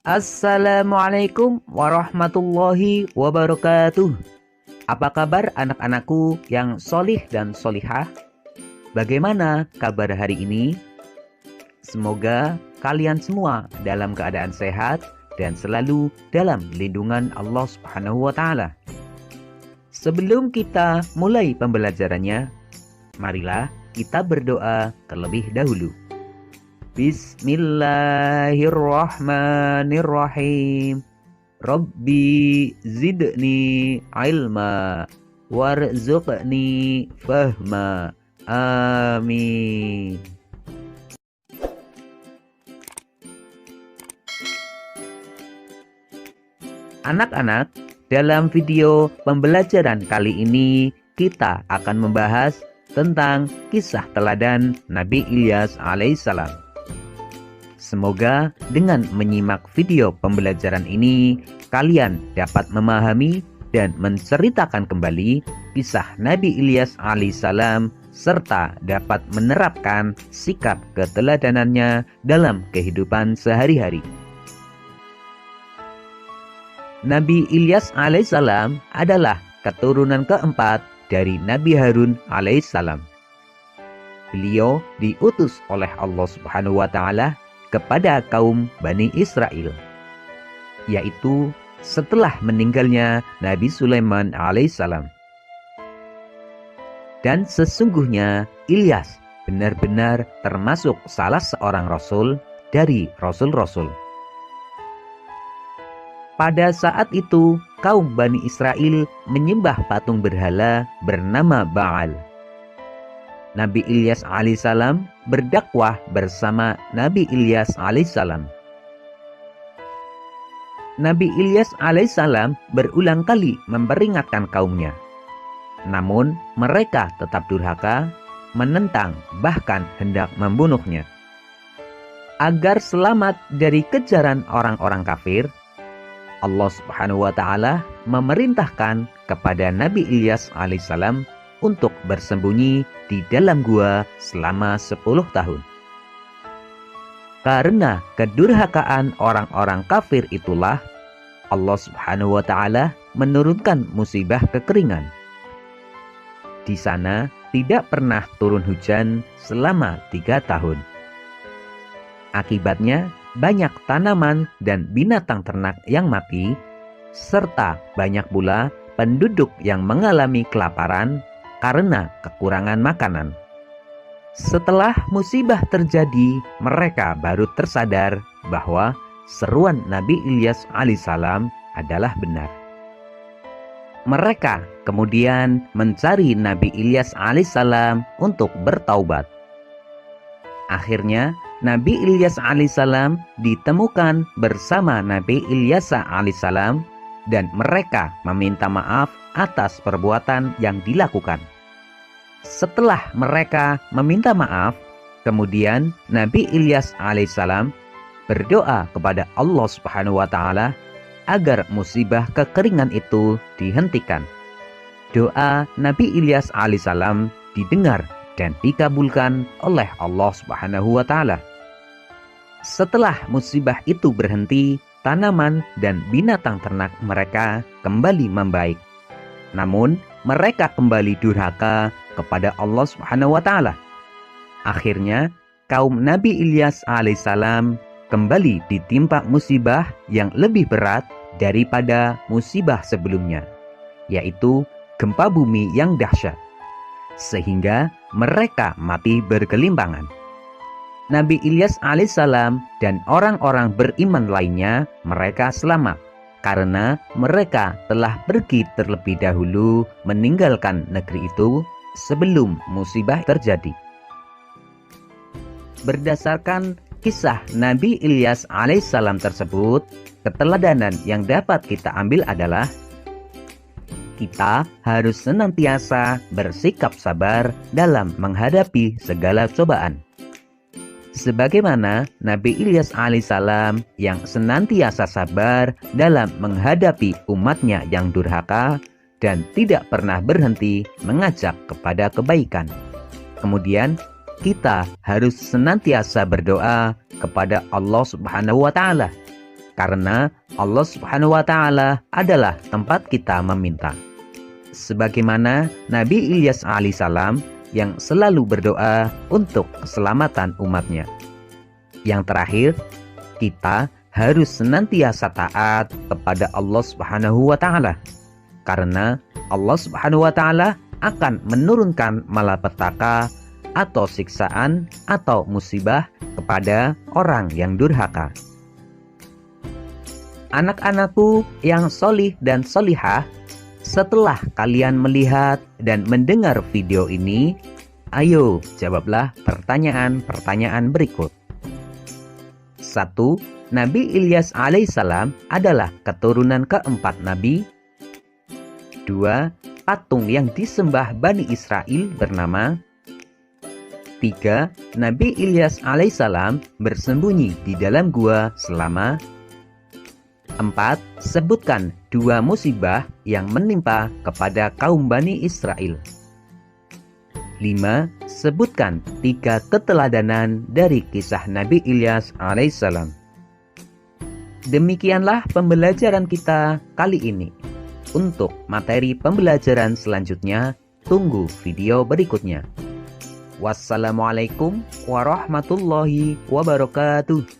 Assalamualaikum warahmatullahi wabarakatuh. Apa kabar anak-anakku yang solih dan solihah? Bagaimana kabar hari ini? Semoga kalian semua dalam keadaan sehat dan selalu dalam lindungan Allah Subhanahu wa Ta'ala. Sebelum kita mulai pembelajarannya, marilah kita berdoa terlebih dahulu. Bismillahirrahmanirrahim. Rabbi zidni ilma warzuqni fahma. Amin. Anak-anak, dalam video pembelajaran kali ini kita akan membahas tentang kisah teladan Nabi Ilyas alaihissalam. Semoga dengan menyimak video pembelajaran ini, kalian dapat memahami dan menceritakan kembali kisah Nabi Ilyas alaihissalam serta dapat menerapkan sikap keteladanannya dalam kehidupan sehari-hari. Nabi Ilyas alaihissalam adalah keturunan keempat dari Nabi Harun alaihissalam. Beliau diutus oleh Allah Subhanahu wa Ta'ala kepada kaum Bani Israel, yaitu setelah meninggalnya Nabi Sulaiman alaihissalam. Dan sesungguhnya Ilyas benar-benar termasuk salah seorang rasul dari rasul-rasul. Pada saat itu, kaum Bani Israel menyembah patung berhala bernama Baal. Nabi Ilyas alaihissalam berdakwah bersama Nabi Ilyas alaihissalam. Nabi Ilyas alaihissalam berulang kali memperingatkan kaumnya. Namun mereka tetap durhaka, menentang, bahkan hendak membunuhnya. Agar selamat dari kejaran orang-orang kafir, Allah Subhanahu wa Ta'ala memerintahkan kepada Nabi Ilyas alaihissalam untuk bersembunyi di dalam gua selama 10 tahun. Karena kedurhakaan orang-orang kafir itulah Allah Subhanahu wa Ta'ala menurunkan musibah kekeringan. Di sana tidak pernah turun hujan selama 3 tahun. Akibatnya banyak tanaman dan binatang ternak yang mati, serta banyak pula penduduk yang mengalami kelaparan karena kekurangan makanan. Setelah musibah terjadi, mereka baru tersadar bahwa seruan Nabi Ilyas alaihissalam adalah benar. Mereka kemudian mencari Nabi Ilyas alaihissalam untuk bertaubat. Akhirnya Nabi Ilyas alaihissalam ditemukan bersama Nabi Ilyas alaihissalam dan mereka meminta maaf atas perbuatan yang dilakukan. Setelah mereka meminta maaf, kemudian Nabi Ilyas alaihissalam berdoa kepada Allah Subhanahu wa Ta'ala agar musibah kekeringan itu dihentikan. Doa Nabi Ilyas alaihissalam didengar dan dikabulkan oleh Allah Subhanahu wa Ta'ala. Setelah musibah itu berhenti, tanaman dan binatang ternak mereka kembali membaik. Namun mereka kembali durhaka kepada Allah Subhanahu wa Ta'ala. Akhirnya kaum Nabi Ilyas alaihissalam kembali ditimpa musibah yang lebih berat daripada musibah sebelumnya, yaitu gempa bumi yang dahsyat, sehingga mereka mati bergelimpangan. Nabi Ilyas alaihissalam dan orang-orang beriman lainnya mereka selamat karena mereka telah pergi terlebih dahulu meninggalkan negeri itu sebelum musibah terjadi. Berdasarkan kisah Nabi Ilyas alaihissalam tersebut, keteladanan yang dapat kita ambil adalah kita harus senantiasa bersikap sabar dalam menghadapi segala cobaan. Sebagaimana Nabi Ilyas alaihissalam yang senantiasa sabar dalam menghadapi umatnya yang durhaka dan tidak pernah berhenti mengajak kepada kebaikan. Kemudian kita harus senantiasa berdoa kepada Allah Subhanahu wa Ta'ala, karena Allah Subhanahu wa Ta'ala adalah tempat kita meminta. Sebagaimana Nabi Ilyas alaihissalam yang selalu berdoa untuk keselamatan umatnya. Yang terakhir, kita harus senantiasa taat kepada Allah Subhanahu wa Ta'ala, karena Allah Subhanahu wa Ta'ala akan menurunkan malapetaka atau siksaan atau musibah kepada orang yang durhaka. Anak-anakku yang solih dan solihah, setelah kalian melihat dan mendengar video ini, ayo jawablah pertanyaan-pertanyaan berikut. 1. Nabi Ilyas alaihissalam adalah keturunan keempat Nabi. 2. Patung yang disembah Bani Israel bernama. 3. Nabi Ilyas alaihissalam bersembunyi di dalam gua selama. 4. Sebutkan 2 musibah yang menimpa kepada kaum Bani Israel. 5. Sebutkan 3 keteladanan dari kisah Nabi Ilyas alaihissalam. Demikianlah pembelajaran kita kali ini. Untuk materi pembelajaran selanjutnya, tunggu video berikutnya. Wassalamualaikum warahmatullahi wabarakatuh.